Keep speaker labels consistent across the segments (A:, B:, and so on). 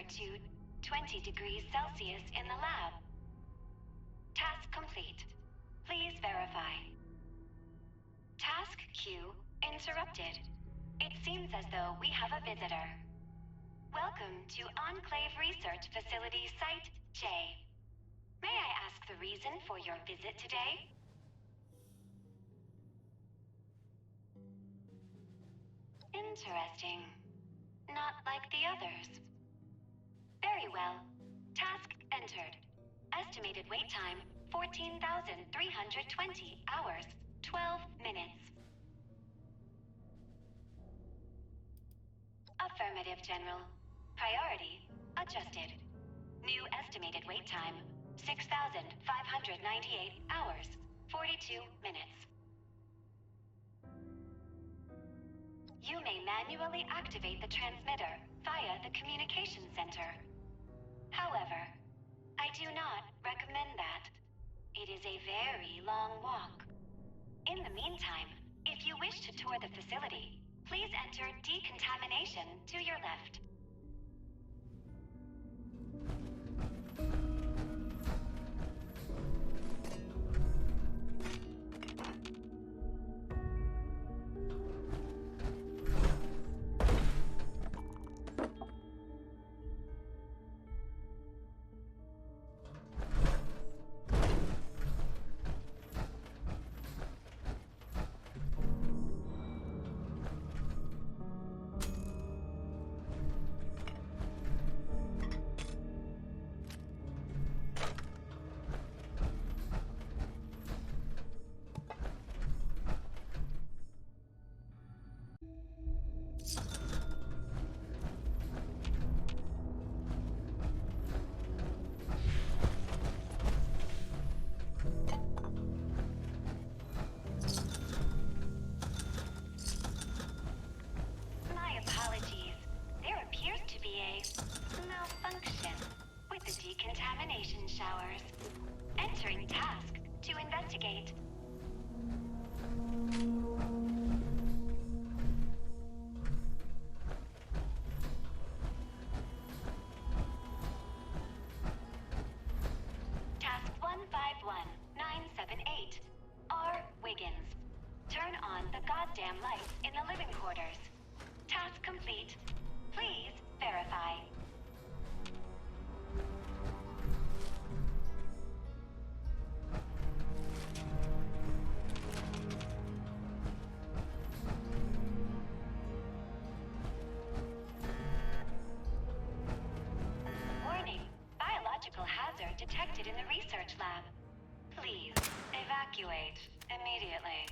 A: to 20 degrees Celsius in the lab. Task complete. Please verify. Task queue interrupted. It seems as though we have a visitor. Welcome to Enclave Research Facility Site J. May I ask the reason for your visit today? Interesting. Not like the others. Very well. Task entered. Estimated wait time, 14,320 hours, 12 minutes. Affirmative, General. Priority adjusted. New estimated wait time, 6,598 hours, 42 minutes. You may manually activate the transmitter via the communication center. However, I do not recommend that. It is a very long walk. In the meantime, if you wish to tour the facility, please enter decontamination to your left. Decontamination showers. Entering task to investigate. Task 151978. R. Wiggins. Turn on the goddamn lights in the living quarters. Task complete. Please verify. Hazard detected in the research lab. Please evacuate immediately.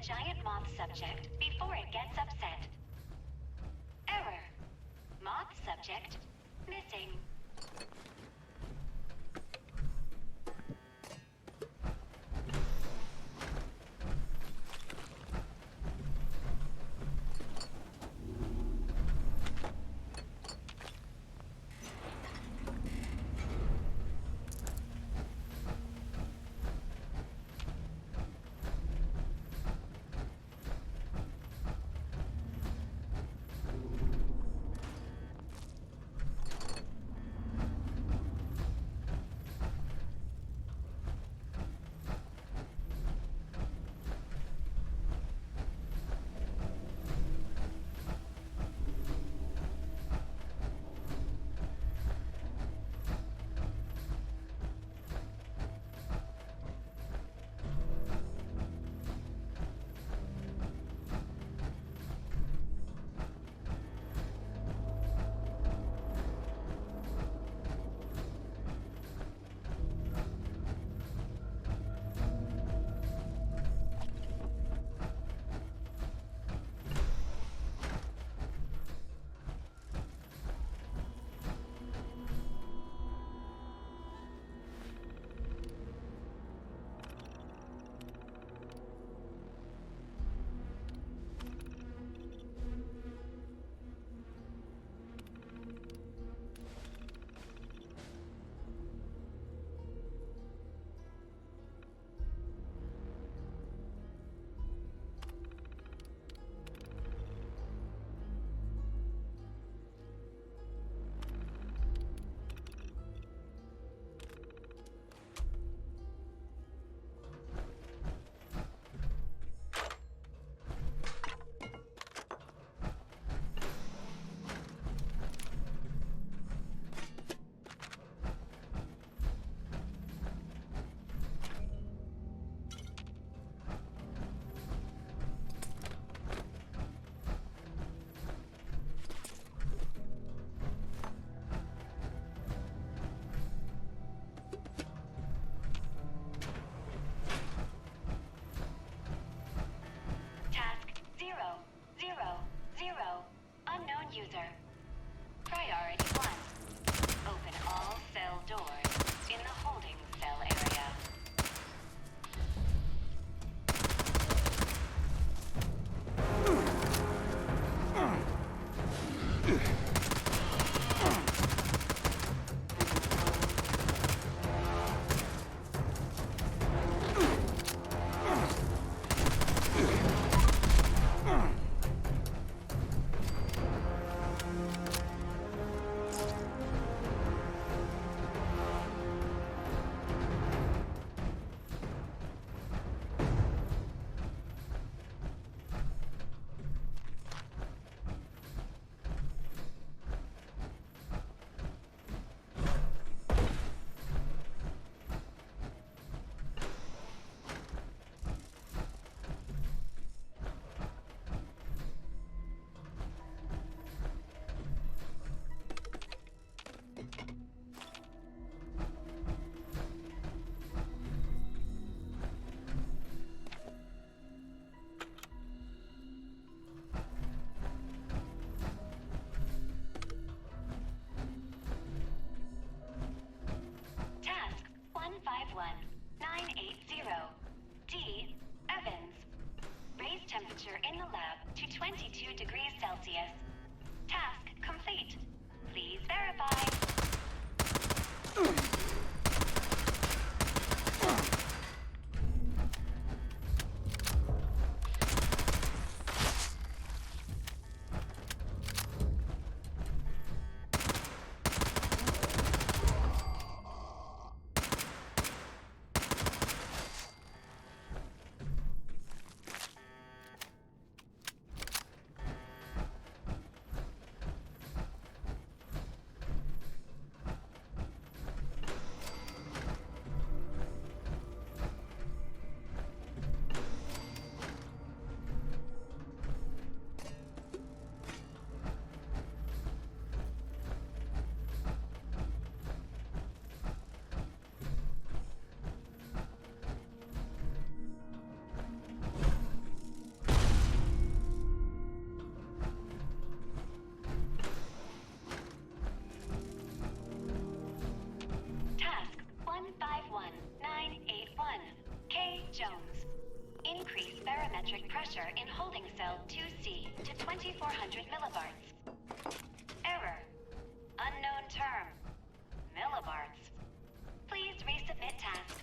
A: Giant moth subject before it gets upset. Error. Moth subject missing. D. Evans. Raise temperature in the lab to 22 degrees Celsius. Task complete. Please verify. Task 151981. K. Jones. Increase barometric pressure in holding cell 2C to 2400 millibarts. Error. Unknown term. Millibarts. Please resubmit task.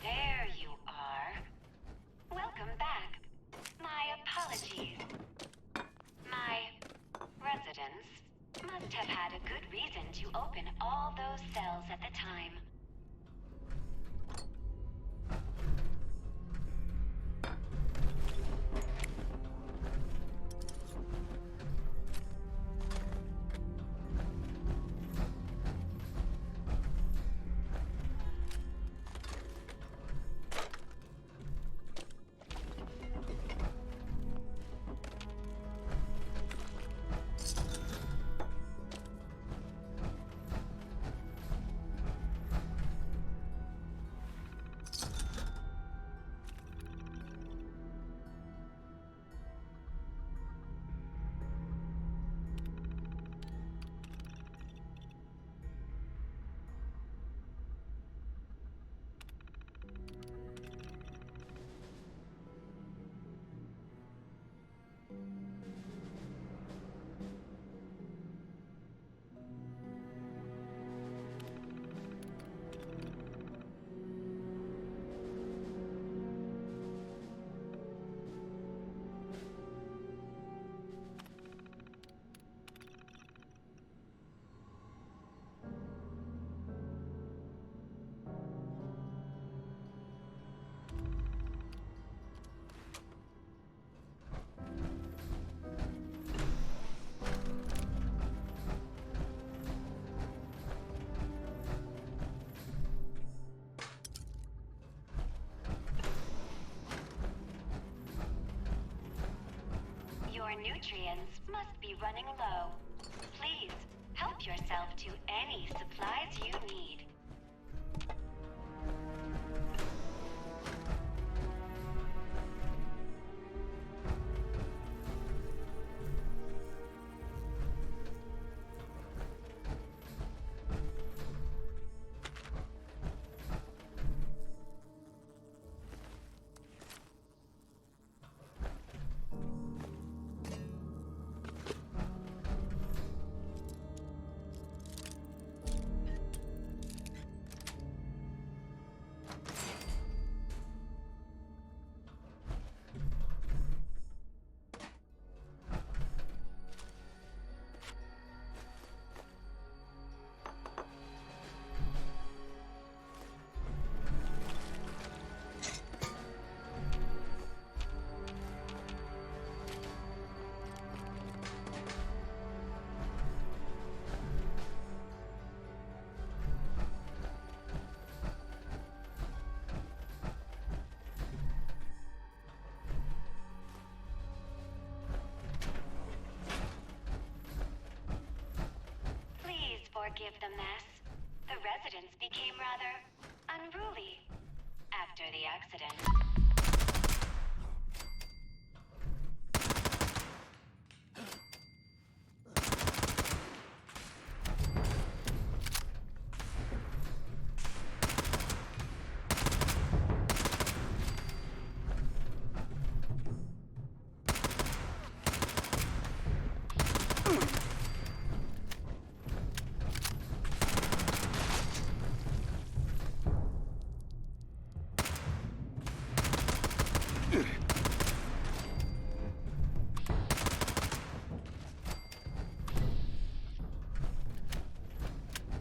A: There you are. Welcome back. My apologies. My residents must have had a good reason to open all those cells at the time. Your nutrients must be running low. Please, help yourself to any supplies you need. forgive the mess. The residents became rather unruly after the accident.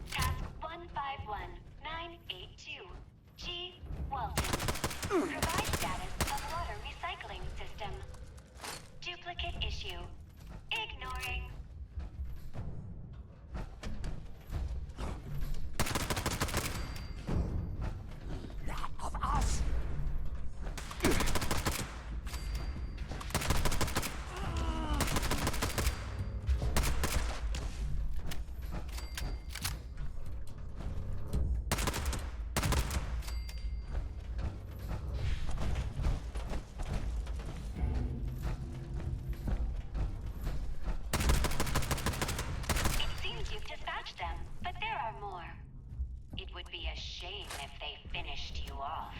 A: Task 151982. G. Walton. Provide status of water recycling system. Duplicate issue. Ignoring.
B: Not of us!
A: It seems you've dispatched them, but there are more. It would be a shame if they finished you off.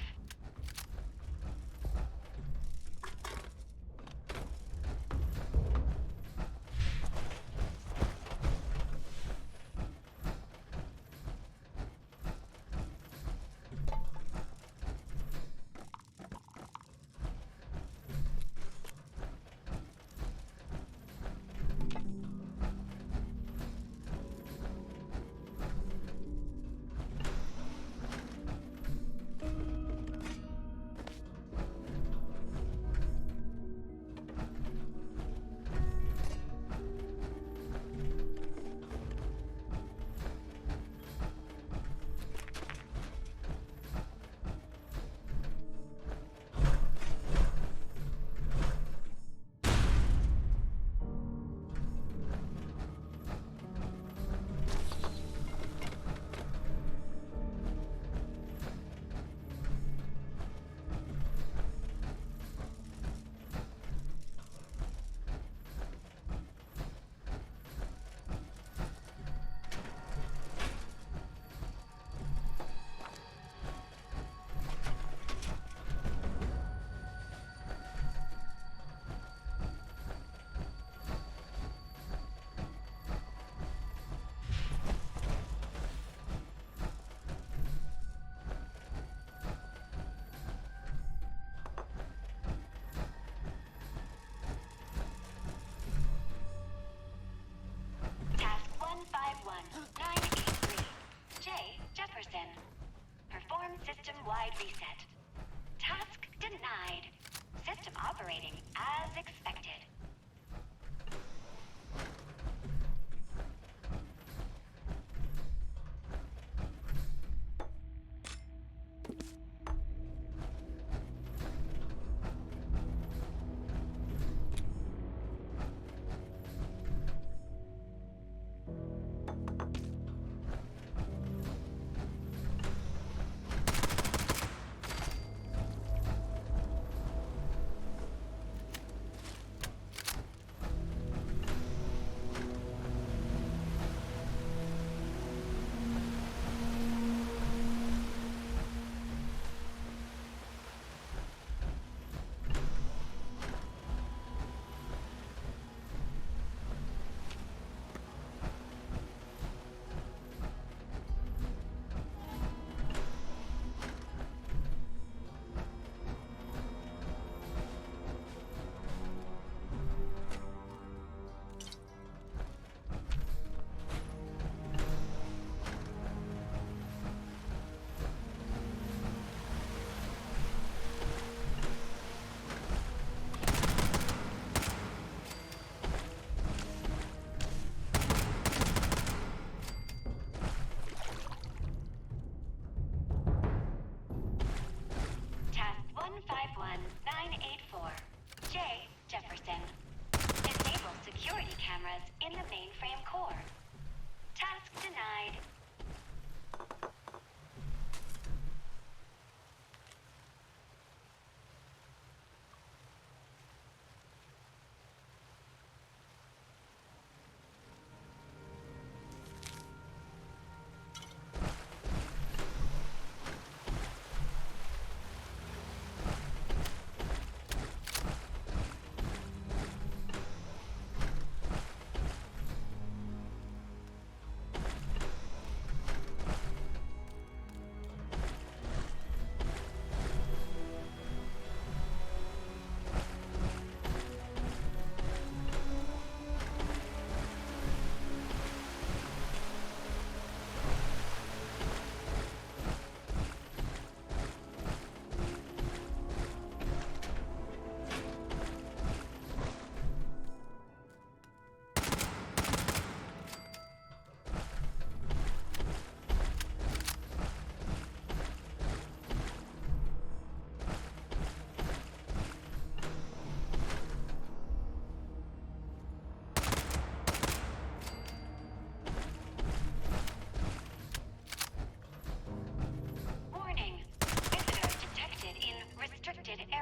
A: Task 151983. J. Jefferson. Perform system-wide reset. Task denied. System operating as expected. Task 151984. J. Jefferson. Disable security cameras in the mainframe core. Task denied.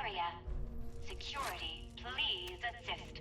A: area. Security, please assist.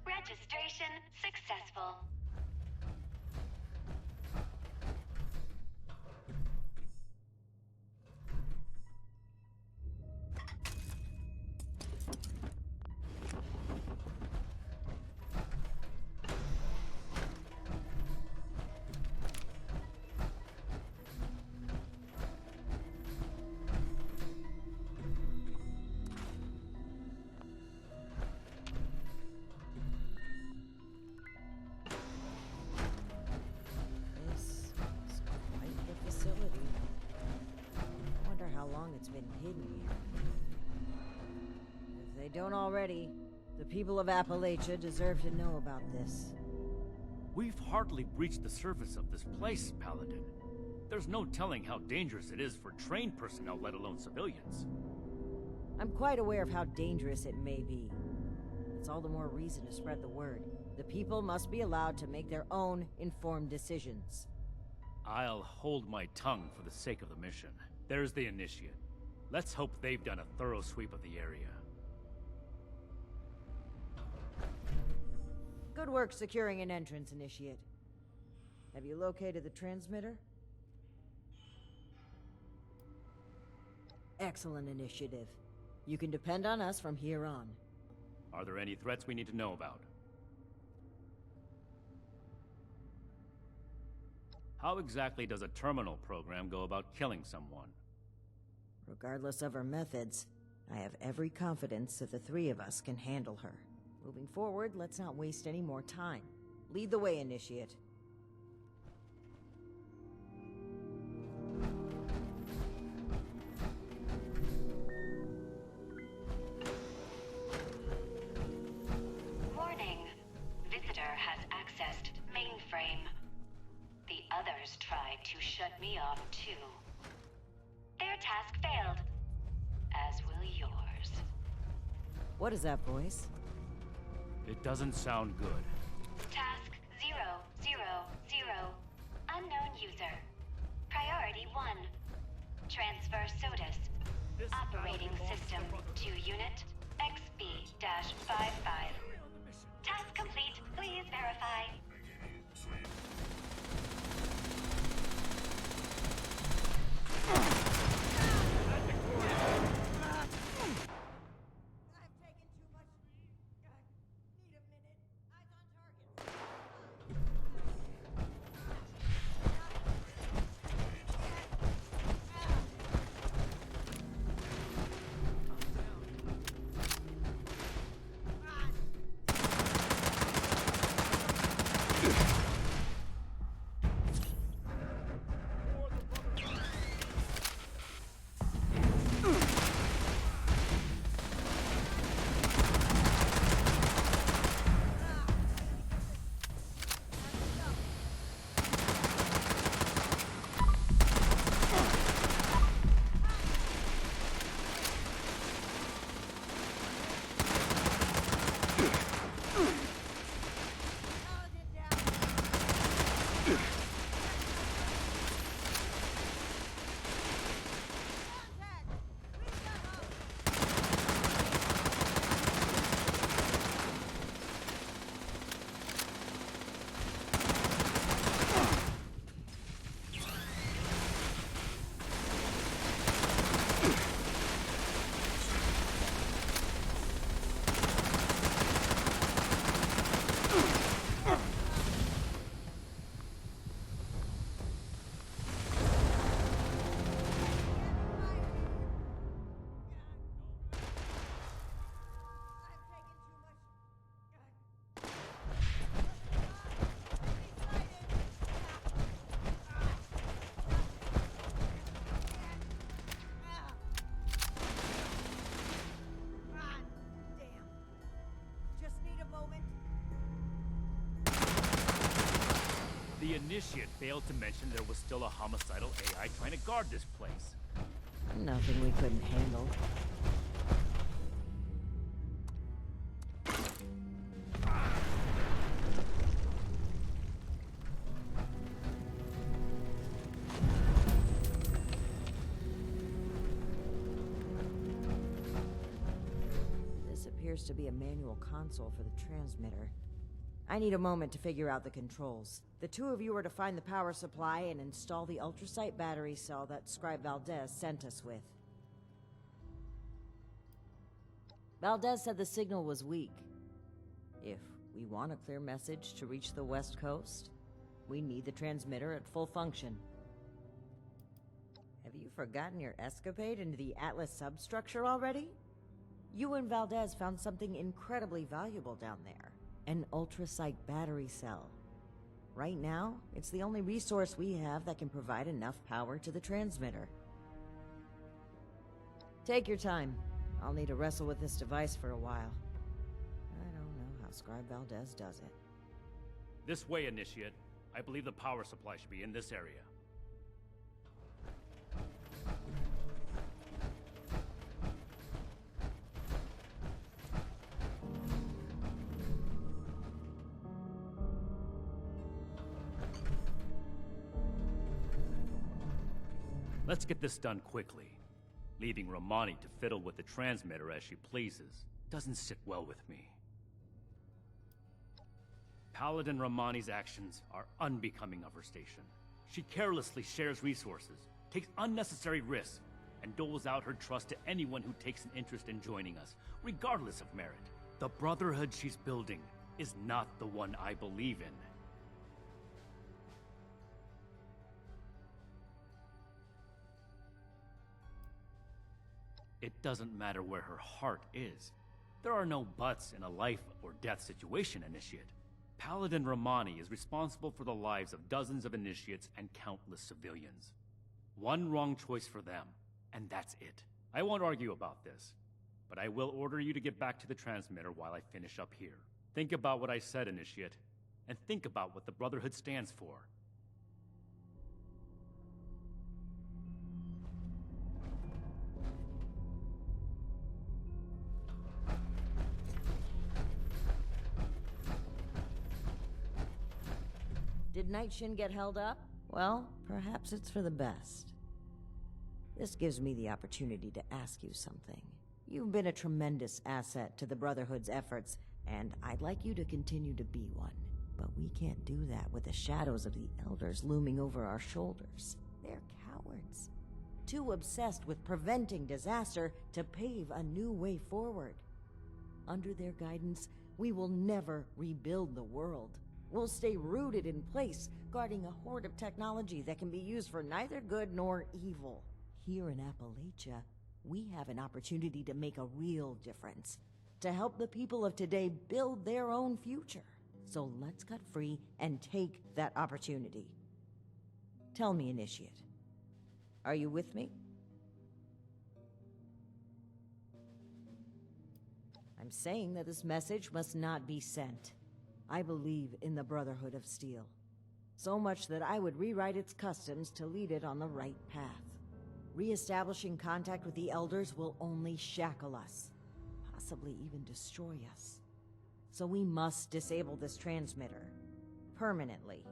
A: Registration successful.
C: It's been hidden here. If they don't already, the people of Appalachia deserve to know about this.
D: We've hardly breached the surface of this place, Paladin. There's no telling how dangerous it is for trained personnel, let alone civilians.
C: I'm quite aware of how dangerous it may be. It's all the more reason to spread the word. The people must be allowed to make their own informed decisions.
D: I'll hold my tongue for the sake of the mission. There's the Initiate. Let's hope they've done a thorough sweep of the area.
C: Good work securing an entrance, Initiate. Have you located the transmitter? Excellent initiative. You can depend on us from here on.
D: Are there any threats we need to know about? How exactly does a terminal program go about killing someone?
C: Regardless of her methods, I have every confidence that the three of us can handle her. Moving forward, let's not waste any more time. Lead the way, Initiate.
A: Warning. Visitor has accessed mainframe. The others tried to shut me off too. Their task failed, as will yours.
C: What is that voice?
D: It doesn't sound good.
A: Task 000. Unknown user. Priority 1. Transfer SOTUS. Operating system to unit. Task complete. Please verify.
C: I've taken too much. Need a minute. Eyes on target.
D: The Initiate failed to mention there was still a homicidal AI trying to guard this place.
C: Nothing we couldn't handle. This appears to be a manual console for the transmitter. I need a moment to figure out the controls. The two of you are to find the power supply and install the ultrasight battery cell that Scribe Valdez sent us with. Valdez said the signal was weak. If we want a clear message to reach the West Coast, we need the transmitter at full function. Have you forgotten your escapade into the Atlas substructure already? You and Valdez found something incredibly valuable down there. An ultrasight battery cell. Right now, it's the only resource we have that can provide enough power to the transmitter. Take your time. I'll need to wrestle with this device for a while. I don't know how Scribe Valdez does it.
D: This way, Initiate. I believe the power supply should be in this area. Let's get this done quickly. Leaving Romani to fiddle with the transmitter as she pleases doesn't sit well with me. Paladin Romani's actions are unbecoming of her station. She carelessly shares resources, takes unnecessary risks, and doles out her trust to anyone who takes an interest in joining us, regardless of merit. The brotherhood she's building is not the one I believe in. It doesn't matter where her heart is. There are no buts in a life or death situation, Initiate. Paladin Romani is responsible for the lives of dozens of Initiates and countless civilians. One wrong choice for them, and that's it. I won't argue about this, but I will order you to get back to the transmitter while I finish up here. Think about what I said, Initiate, and think about what the Brotherhood stands for.
C: Did Night Shin get held up? Well, perhaps it's for the best. This gives me the opportunity to ask you something. You've been a tremendous asset to the Brotherhood's efforts, and I'd like you to continue to be one. But we can't do that with the shadows of the Elders looming over our shoulders. They're cowards. Too obsessed with preventing disaster to pave a new way forward. Under their guidance, we will never rebuild the world. We'll stay rooted in place, guarding a hoard of technology that can be used for neither good nor evil. Here in Appalachia, we have an opportunity to make a real difference, to help the people of today build their own future. So let's cut free and take that opportunity. Tell me, Initiate, are you with me? I'm saying that this message must not be sent. I believe in the Brotherhood of Steel, so much that I would rewrite its customs to lead it on the right path. Re-establishing contact with the Elders will only shackle us, possibly even destroy us. So we must disable this transmitter, permanently.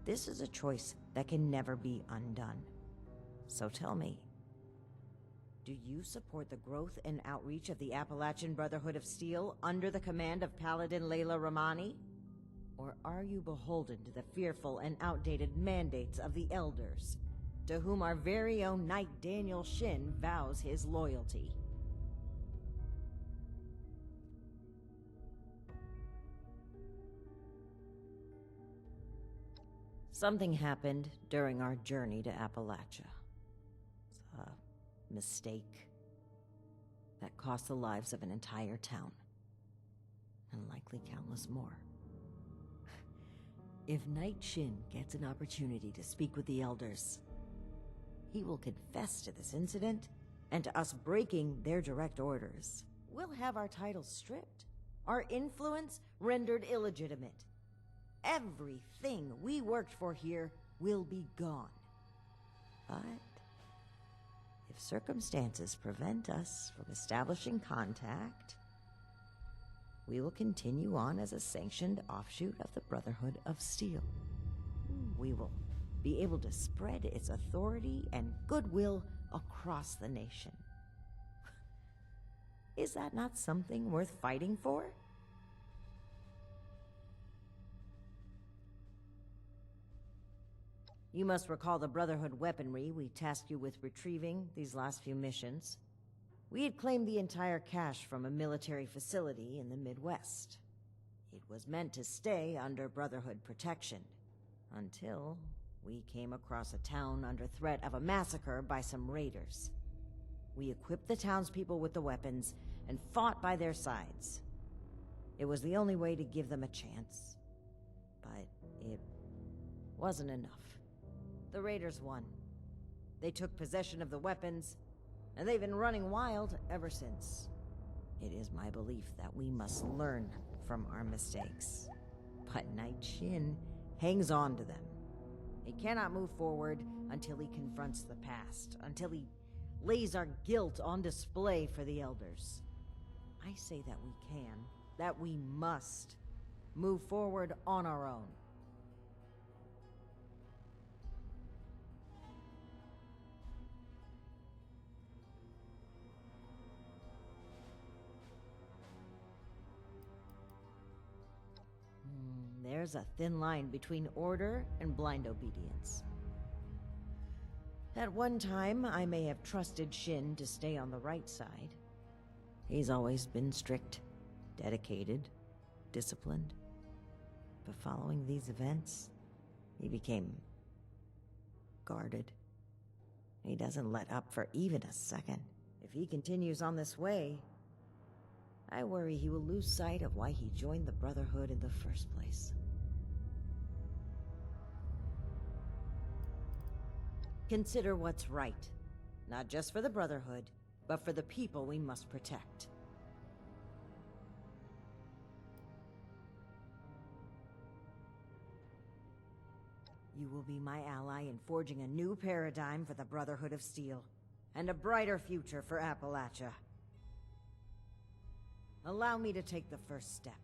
C: This is a choice that can never be undone. So tell me, do you support the growth and outreach of the Appalachian Brotherhood of Steel under the command of Paladin Layla Romani? Or are you beholden to the fearful and outdated mandates of the Elders, to whom our very own Knight Daniel Shin vows his loyalty? Something happened during our journey to Appalachia. It's a mistake that cost the lives of an entire town, and likely countless more. If Knight Shin gets an opportunity to speak with the Elders, he will confess to this incident and to us breaking their direct orders. We'll have our titles stripped, our influence rendered illegitimate. Everything we worked for here will be gone. But if circumstances prevent us from establishing contact, we will continue on as a sanctioned offshoot of the Brotherhood of Steel. We will be able to spread its authority and goodwill across the nation. Is that not something worth fighting for? You must recall the Brotherhood weaponry we tasked you with retrieving these last few missions. We had claimed the entire cache from a military facility in the Midwest. It was meant to stay under Brotherhood protection, until we came across a town under threat of a massacre by some raiders. We equipped the townspeople with the weapons and fought by their sides. It was the only way to give them a chance, but it wasn't enough. The raiders won. They took possession of the weapons, and they've been running wild ever since. It is my belief that we must learn from our mistakes. But Knight Shin hangs on to them. He cannot move forward until he confronts the past, until he lays our guilt on display for the Elders. I say that we can, that we must, move forward on our own. There's a thin line between order and blind obedience. At one time, I may have trusted Shin to stay on the right side. He's always been strict, dedicated, disciplined. But following these events, he became guarded. He doesn't let up for even a second. If he continues on this way, I worry he will lose sight of why he joined the Brotherhood in the first place. Consider what's right, not just for the Brotherhood, but for the people we must protect. You will be my ally in forging a new paradigm for the Brotherhood of Steel, and a brighter future for Appalachia. Allow me to take the first step.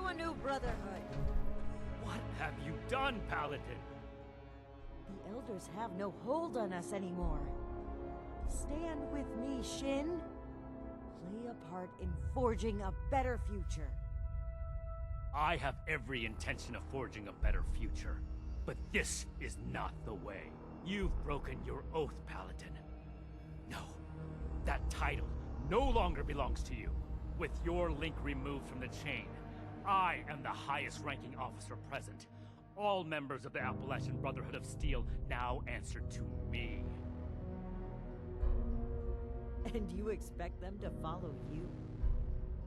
C: a new brotherhood.
D: What have you done, Paladin?
C: The Elders have no hold on us anymore. Stand with me, Shin. Play a part in forging a better future.
D: I have every intention of forging a better future. But this is not the way. You've broken your oath, Paladin. No. That title no longer belongs to you. With your link removed from the chain, I am the highest-ranking officer present. All members of the Appalachian Brotherhood of Steel now answer to me.
C: And you expect them to follow you?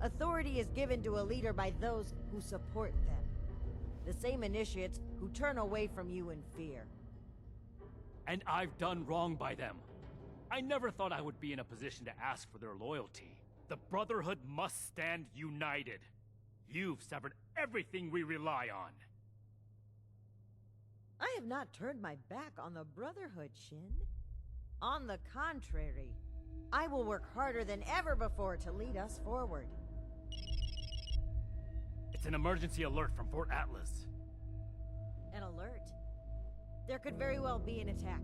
C: Authority is given to a leader by those who support them. The same initiates who turn away from you in fear.
D: And I've done wrong by them. I never thought I would be in a position to ask for their loyalty. The Brotherhood must stand united. You've severed everything we rely on.
C: I have not turned my back on the Brotherhood, Shin. On the contrary, I will work harder than ever before to lead us forward.
D: It's an emergency alert from Fort Atlas.
C: An alert? There could very well be an attack.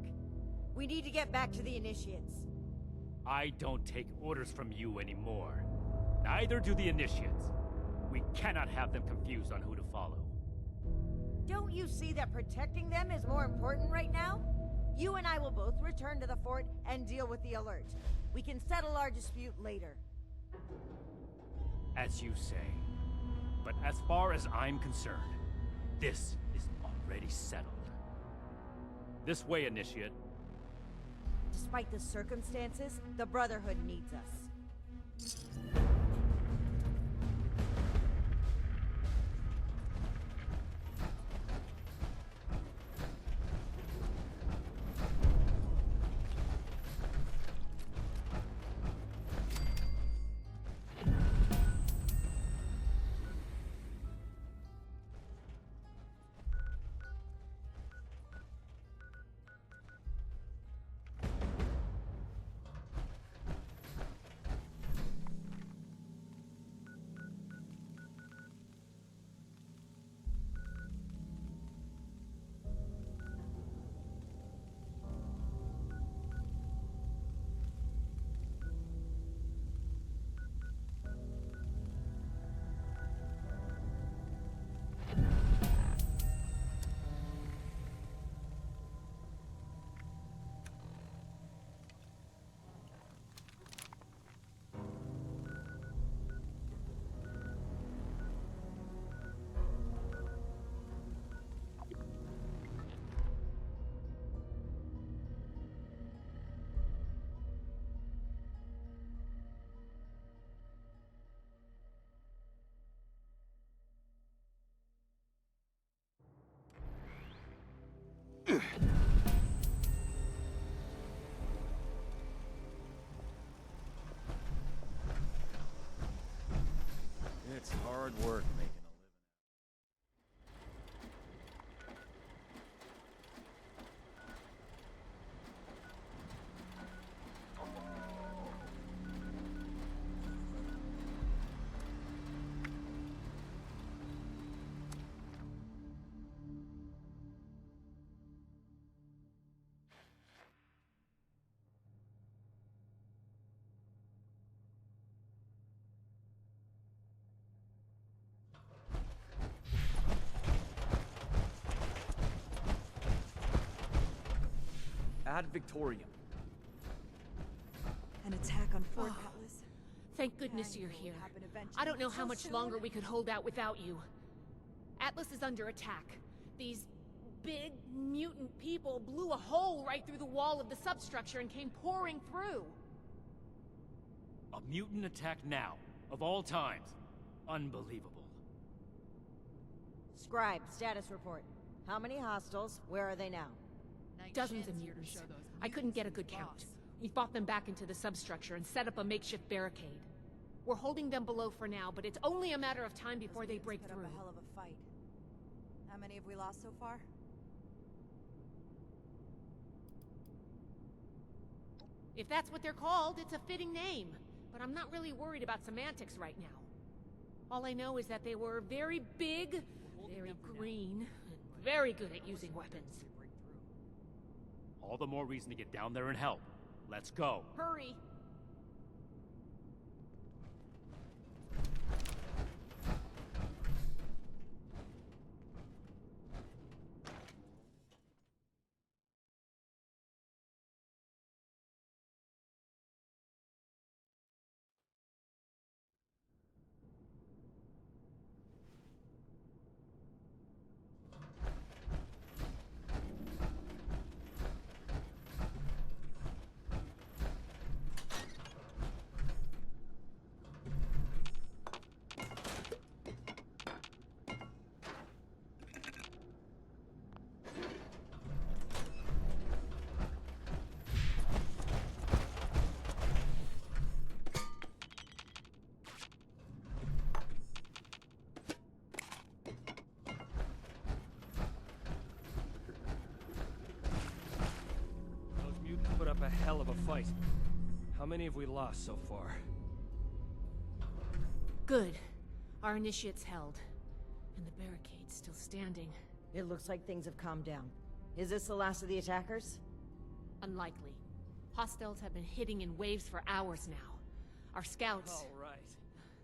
C: We need to get back to the Initiates.
D: I don't take orders from you anymore. Neither do the Initiates. We cannot have them confused on who to follow.
C: Don't you see that protecting them is more important right now? You and I will both return to the fort and deal with the alert. We can settle our dispute later.
D: As you say. But as far as I'm concerned, this is already settled. This way, Initiate.
C: Despite the circumstances, the Brotherhood needs us.
E: It's hard work making a living.
B: Ad Victorium.
F: An attack on Fort Atlas.
G: Thank goodness you're here. I don't know how much longer we could hold out without you. Atlas is under attack. These big, mutant people blew a hole right through the wall of the substructure and came pouring through.
D: A mutant attack now, of all times. Unbelievable.
C: Scribe, status report. How many hostiles? Where are they now?
G: Dozens of mutants. I couldn't get a good count. We fought them back into the substructure and set up a makeshift barricade. We're holding them below for now, but it's only a matter of time before they break through.
F: Put up a hell of a fight. How many have we lost so far?
G: If that's what they're called, it's a fitting name. But I'm not really worried about semantics right now. All I know is that they were very big, very green, and very good at using weapons.
D: All the more reason to get down there and help. Let's go.
G: Hurry!
E: Put up a hell of a fight. How many have we lost so far?
G: Good. Our initiates held. And the barricade's still standing.
C: It looks like things have calmed down. Is this the last of the attackers?
G: Unlikely. Hostiles have been hitting in waves for hours now. Our scouts,
E: All right.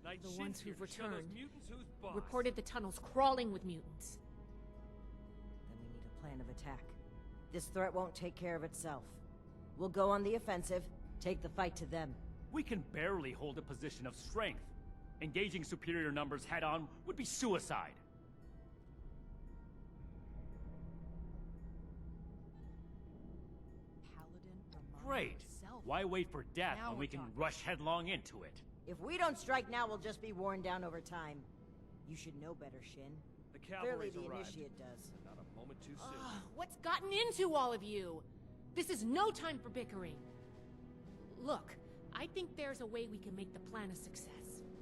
E: Night
G: the
E: Shin's
G: ones
E: here
G: who've
E: to show those
G: returned,
E: mutants who's boss.
G: reported the tunnels crawling with mutants.
C: Then we need a plan of attack. This threat won't take care of itself. We'll go on the offensive, take the fight to them.
D: We can barely hold a position of strength. Engaging superior numbers head-on would be suicide.
F: Paladin Romani
D: Great.
F: himself.
D: Why wait for death
F: Now
D: when we
F: we're
D: can
F: talking.
D: rush headlong into it?
C: If we don't strike now, we'll just be worn down over time. You should know better, Shin.
E: The
C: Clearly
E: cavalry's
C: the
E: arrived.
C: Initiate does.
E: Not a moment too soon.
G: Ugh, what's gotten into all of you? This is no time for bickering. Look, I think there's a way we can make the plan a success.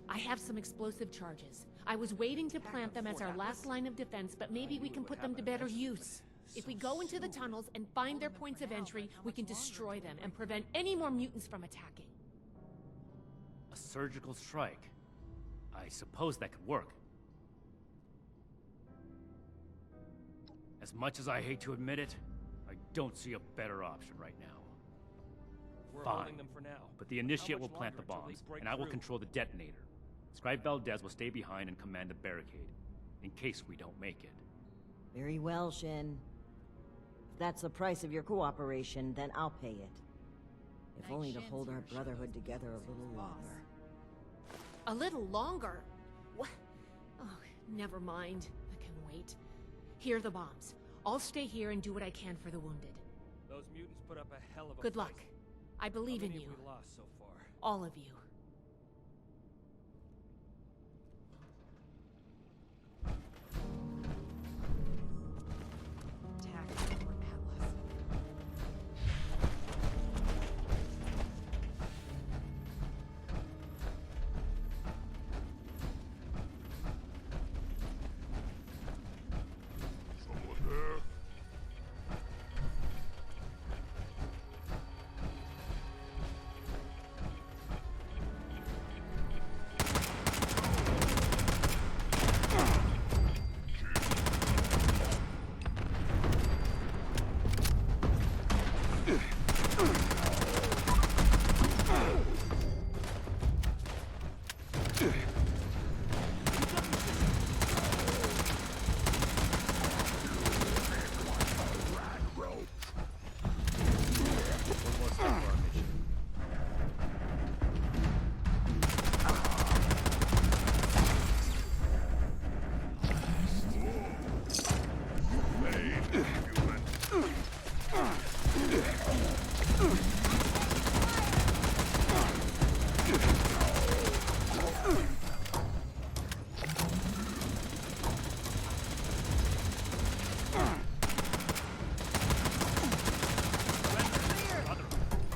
G: I have some explosive charges. I was waiting to plant them as our last line of defense, but maybe we can put them to better use. If we go into the tunnels and find their points of entry, we can destroy them and prevent any more mutants from attacking.
D: A surgical strike. I suppose that could work. As much as I hate to admit it, I don't see a better option right now.
E: We're
D: Fine.
E: holding them for now.
D: But the Initiate
E: How
D: will
E: much
D: plant the
E: longer until they
D: bombs,
E: break
D: and I will
E: through?
D: control the detonator. Scribe Valdez will stay behind and command the barricade, in case we don't make it.
C: Very well, Shin. If that's the price of your cooperation, then I'll pay it. If
F: Night
C: only to
F: Shin's
C: hold our
F: here to show
C: brotherhood
F: those
C: together a
F: mutants
C: little
F: who's boss.
C: longer.
G: A little longer? What? Oh, never mind. I can wait. Here are the bombs. I'll stay here and do what I can for the wounded.
E: Those mutants put up a hell of a
G: Good
E: fight.
G: luck. I believe
E: How
G: in
E: many
G: you.
E: have we lost so far?
G: All of you.
F: Attack Fort Atlas.
D: One more step for our mission.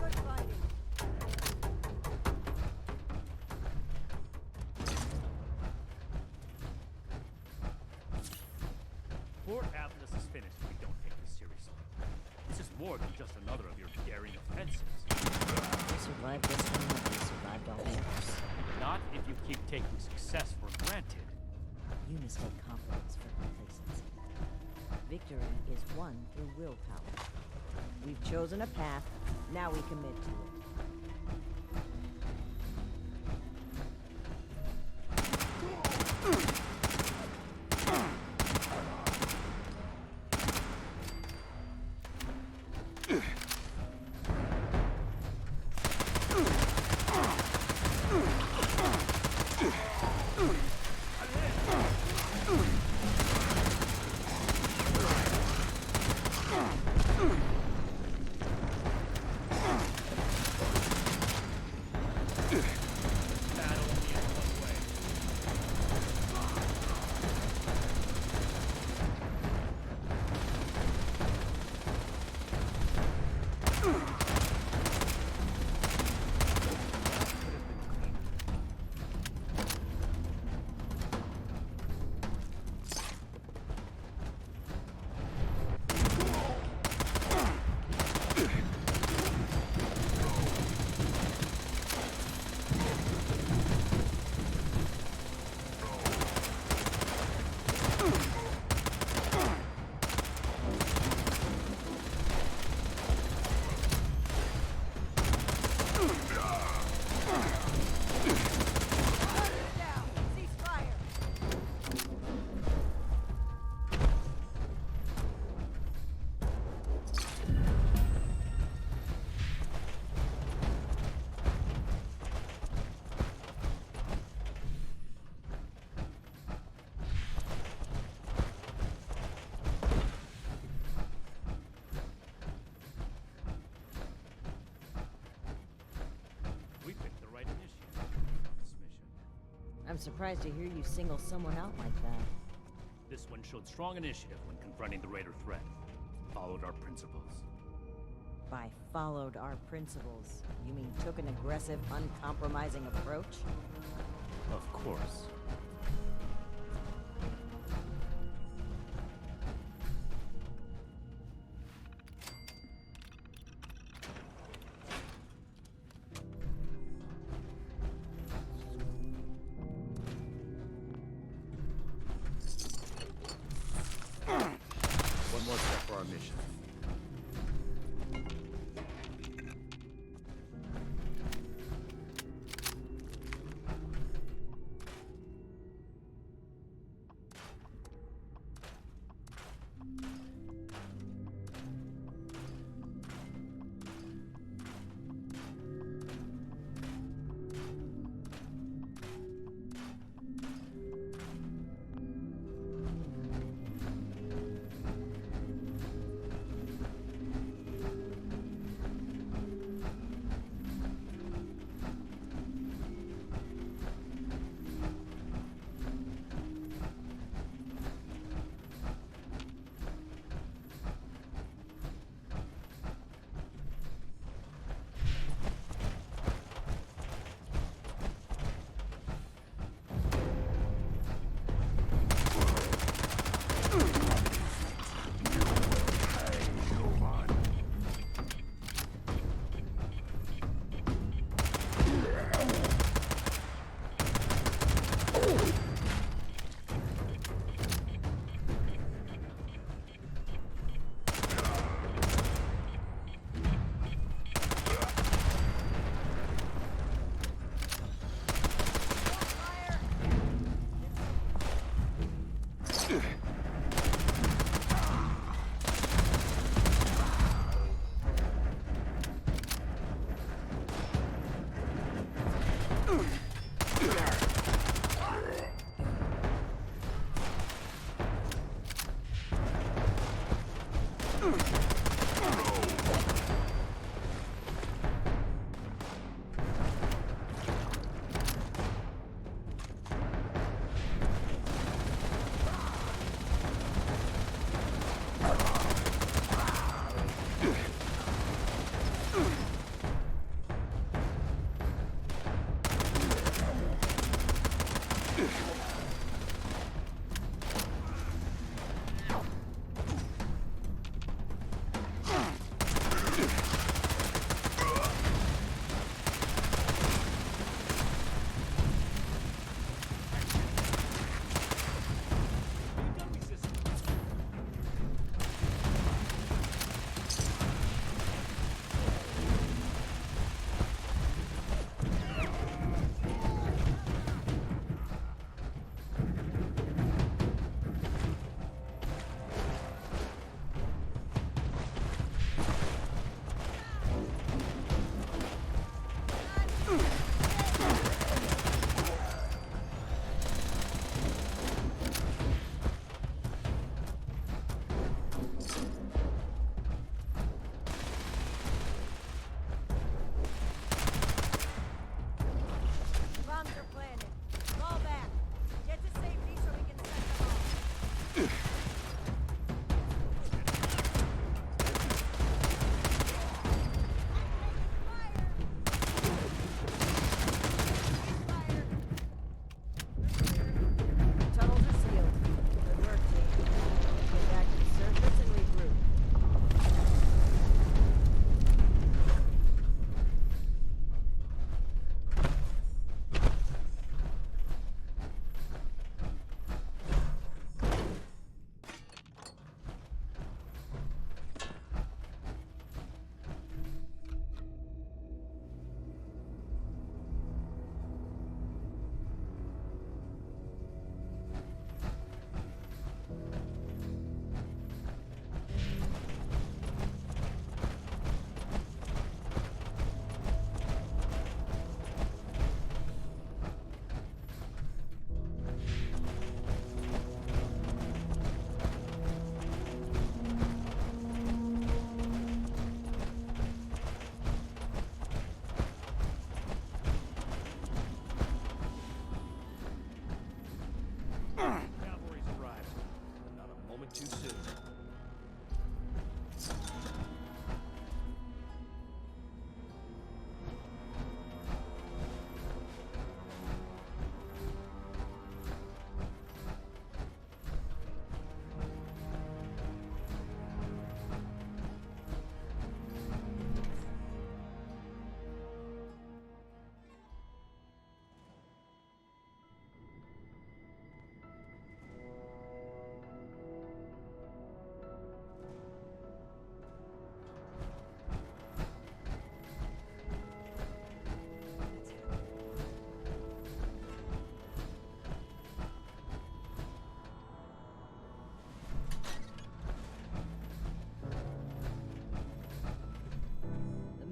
C: Good fighting.
D: Fort Atlas is finished if we don't take this seriously. This is more than just another of your daring offenses.
C: We survived this one, like we survived all the others.
D: Not if you keep taking success for granted.
C: mistake confidence for complacency. Victory is won through willpower. We've chosen a path, now we commit to it. I'm surprised to hear you single someone out like that.
D: This one showed strong initiative when confronting the Raider threat. Followed our principles.
C: By followed our principles, you mean took an aggressive, uncompromising approach?
D: Of course. One more step for our mission.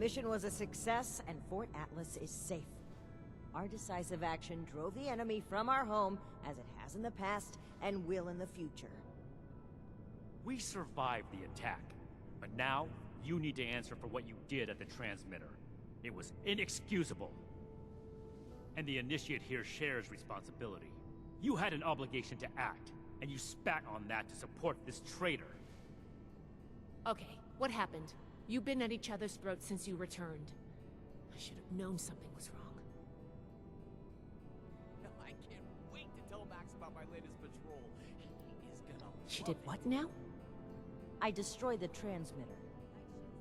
C: mission was a success, and Fort Atlas is safe. Our decisive action drove the enemy from our home, as it has in the past, and will in the future.
D: We survived the attack, but now you need to answer for what you did at the transmitter. It was inexcusable. And the Initiate here shares responsibility. You had an obligation to act, and you spat on that to support this traitor.
G: Okay, what happened? You've been at each other's throats since you returned. I should have known something was wrong.
B: I can't wait to tell Max about my latest patrol. He is gonna
G: She
B: love
G: did
B: it.
G: what now?
C: I destroyed the transmitter.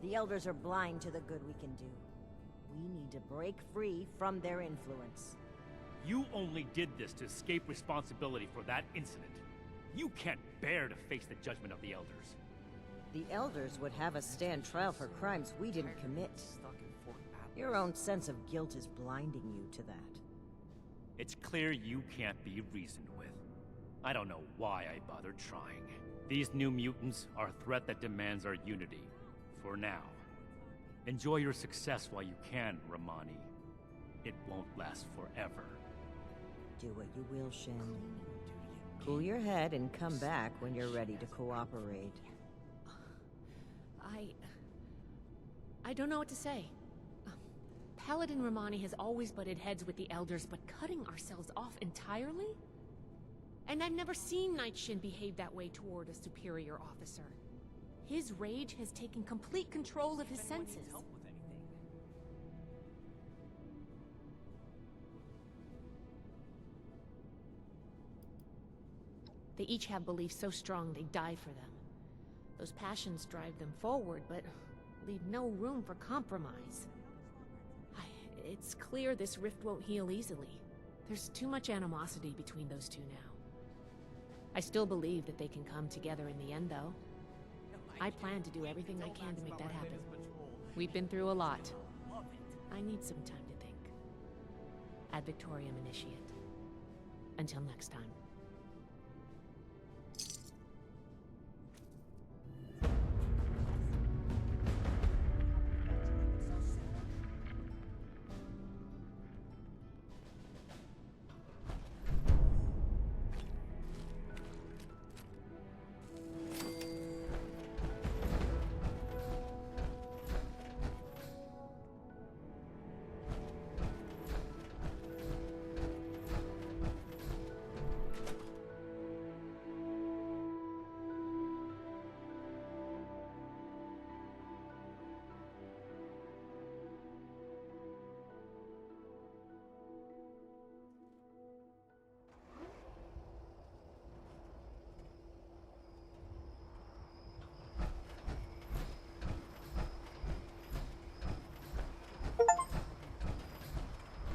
C: The Elders are blind to the good we can do. We need to break free from their influence.
D: You only did this to escape responsibility for that incident. You can't bear to face the judgment of the Elders.
C: The Elders would have us stand trial for crimes we didn't commit.
B: Stuck in Fort Atlas.
C: Your own sense of guilt is blinding you to that.
D: It's clear you can't be reasoned with. I don't know why I bothered trying. These new mutants are a threat that demands our unity. For now. Enjoy your success while you can, Romani. It won't last forever.
C: Do what you will, Shin. Cool your head and come back when you're ready to cooperate.
G: I don't know what to say. Paladin Romani has always butted heads with the Elders, but cutting ourselves off entirely? And I've never seen Knight Shin behave that way toward a superior officer. His rage has taken complete control of his senses.
B: Help with anything.
G: They each have beliefs so strong they die for them. Those passions drive them forward, but leave no room for compromise. It's clear this rift won't heal easily. There's too much animosity between those two now. I still believe that they can come together in the end, though. I plan to do everything I can to make that happen. We've been through a lot. I need some time to think. Ad Victoriam Initiate. Until next time.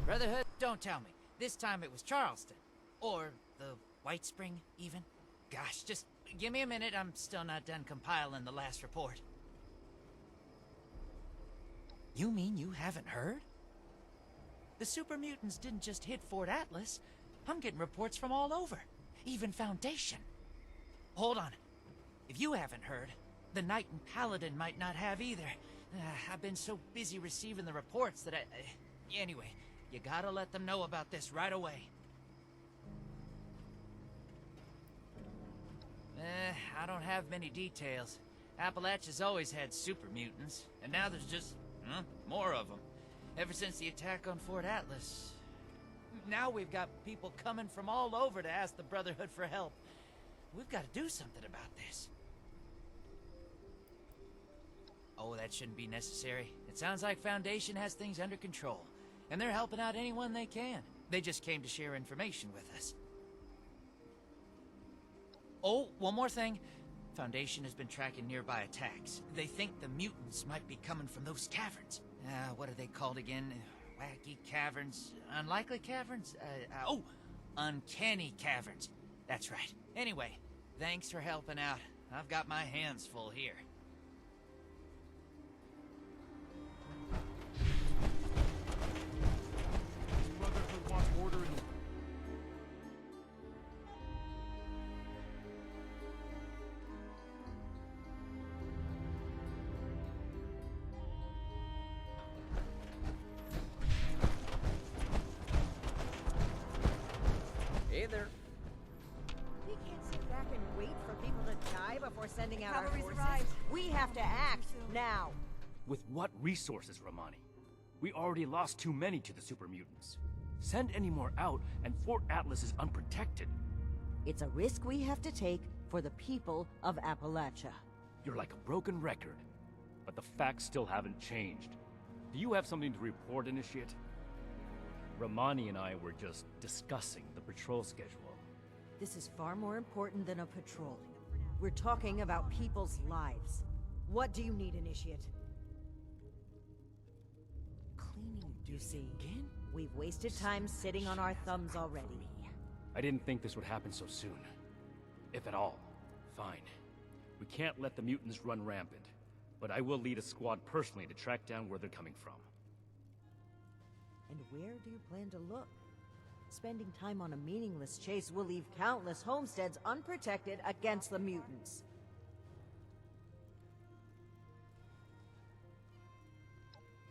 H: Brotherhood, don't tell me. This time it was Charleston. Or the White Spring, even. Gosh, just give me a minute. I'm still not done compiling the last report. You mean you haven't heard? The super mutants didn't just hit Fort Atlas. I'm getting reports from all over. Even Foundation. Hold on. If you haven't heard, the Knight and Paladin might not have either. I've been so busy receiving the reports that Anyway, you gotta let them know about this right away. I don't have many details. Appalachia's always had super mutants, and now there's just, more of them. Ever since the attack on Fort Atlas. Now we've got people coming from all over to ask the Brotherhood for help. We've got to do something about this. Oh, that shouldn't be necessary. It sounds like Foundation has things under control, and they're helping out anyone they can. They just came to share information with us. Oh, one more thing. Foundation has been tracking nearby attacks. They think the mutants might be coming from those caverns. What are they called again? Wacky caverns? Unlikely caverns? Uncanny caverns. That's right. Anyway, thanks for helping out. I've got my hands full here.
B: Brotherhood wants order in the... Hey there.
C: We can't sit back and wait for people to die before sending out our
F: Cavalry's
C: forces.
F: arrived.
C: We have to act now.
D: With what resources, Romani? We already lost too many to the super mutants. Send any more out, and Fort Atlas is unprotected.
C: It's a risk we have to take for the people of Appalachia.
D: You're like a broken record, but the facts still haven't changed. Do you have something to report, Initiate? Romani and I were just discussing the patrol schedule.
C: This is far more important than a patrol. We're talking about people's lives. What do you need, Initiate?
H: Cleaning
C: You see,
H: again?
C: we've wasted time sitting on our thumbs already.
D: I didn't think this would happen so soon. If at all. Fine. We can't let the mutants run rampant, but I will lead a squad personally to track down where they're coming from.
C: And where do you plan to look? Spending time on a meaningless chase will leave countless homesteads unprotected against the mutants.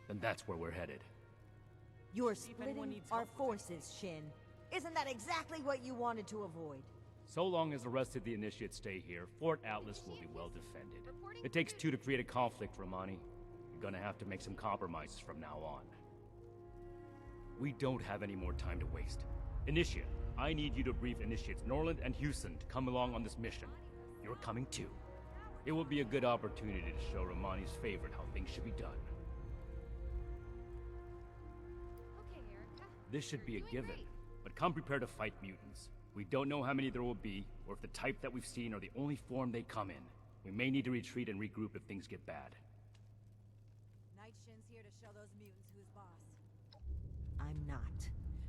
D: Then that's where we're headed.
C: You're
B: if anyone
C: splitting
B: needs
C: our
B: help with
C: forces, Shin. Isn't that exactly what you wanted to avoid?
D: So long as the rest of the Initiates stay here, Fort Atlas will be well defended. It takes two to create a conflict, Romani. You're gonna have to make some compromises from now on. We don't have any more time to waste. Initiate, I need you to brief Initiates Norland and Houston to come along on this mission. You're coming too. It will be a good opportunity to show Romani's favorite how things should be done.
G: Okay, Erica.
D: This should be a
G: You're doing
D: given,
G: great.
D: but come prepared to fight mutants. We don't know how many there will be, or if the type that we've seen are the only form they come in. We may need to retreat and regroup if things get bad.
F: Night Shin's here to show those mutants who's boss.
C: I'm not.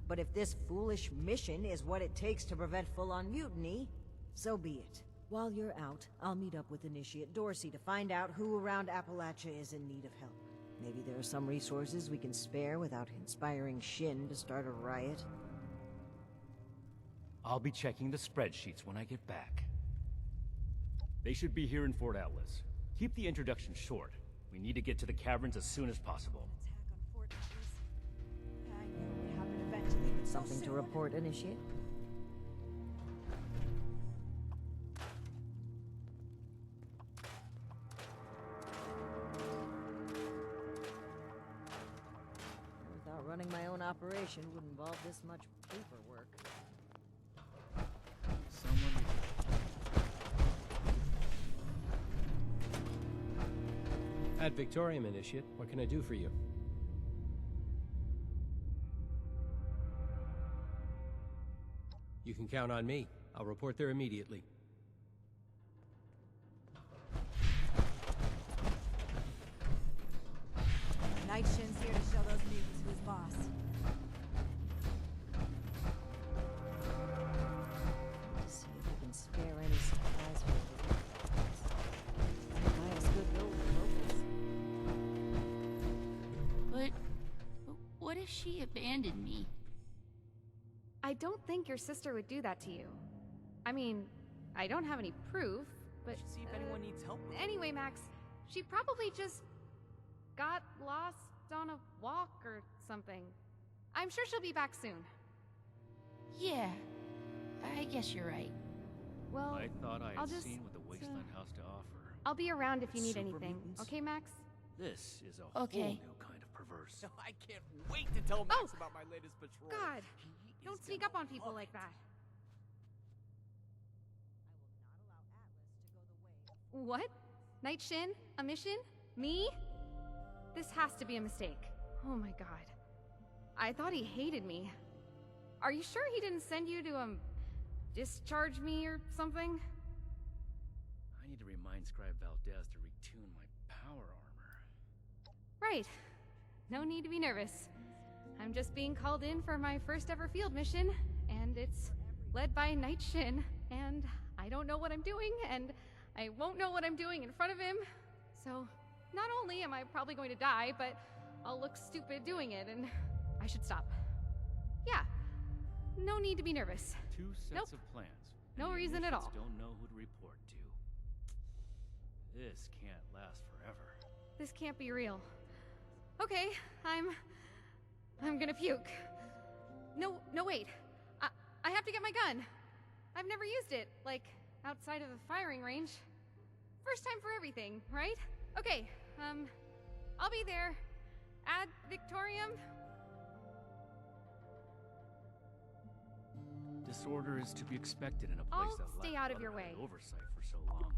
C: But if this foolish mission is what it takes to prevent full-on mutiny, so be it. While you're out, I'll meet up with Initiate Dorsey to find out who around Appalachia is in need of help. Maybe there are some resources we can spare without inspiring Shin to start a riot.
D: I'll be checking the spreadsheets when I get back. They should be here in Fort Atlas. Keep the introduction short. We need to get to the caverns as soon as possible.
F: Attack on Fort Atlas. I knew it would happen eventually, but so
C: Something to
F: soon.
C: report, Initiate? Without running my own operation would involve this much paperwork.
E: Ad Victoriam, Initiate. What can I do for you? You can count on me. I'll report there immediately.
F: Night Shin's here to show those mutants who's boss.
C: To see if we can spare any supplies for the buy us goodwill with the locals.
I: But what if she abandoned me?
G: I don't think your sister would do that to you. I mean, I don't have any proof, but...
B: Should see if anyone needs help with
G: Anyway, Max, she probably just got lost on a walk or something. I'm sure she'll be back soon.
I: Yeah, I guess you're right.
G: Well,
D: I thought I
G: I'll
D: had
G: just,
D: seen what the Wasteland has to offer.
G: I'll be around if you need
D: Super
G: anything.
D: mutants?
G: Okay, Max?
D: This is a
I: Okay.
D: whole new kind of perverse.
B: I can't wait to tell Max
G: Oh!
B: about my latest patrol.
G: God,
B: He
G: don't
B: is
G: sneak
B: gonna
G: up on people
B: love
G: like
B: it.
G: that. What? Night Shin? A mission? Me? This has to be a mistake. Oh my god. I thought he hated me. Are you sure he didn't send you to, discharge me or something?
D: I need to remind Scribe Valdez to retune my power armor.
G: Right. No need to be nervous. I'm just being called in for my first ever field mission, and it's led by Night Shin, and I don't know what I'm doing, and I won't know what I'm doing in front of him. So, not only am I probably going to die, but I'll look stupid doing it, and I should stop. Yeah. No need to be nervous.
D: Two sets
G: Nope.
D: of plans.
G: No
D: and the
G: reason at
D: initiates
G: all.
D: Don't know who to report to. This can't last forever.
G: This can't be real. Okay, I'm gonna puke. No, wait.
J: I have to get my gun. I've never used it, like, outside of the firing range. First time for everything, right? Okay, I'll be there. Ad Victorium?
D: Disorder is to be expected in a place
J: I'll
D: that
J: stay
D: lacked
J: out of your
D: other
J: way.
D: oversight for so long.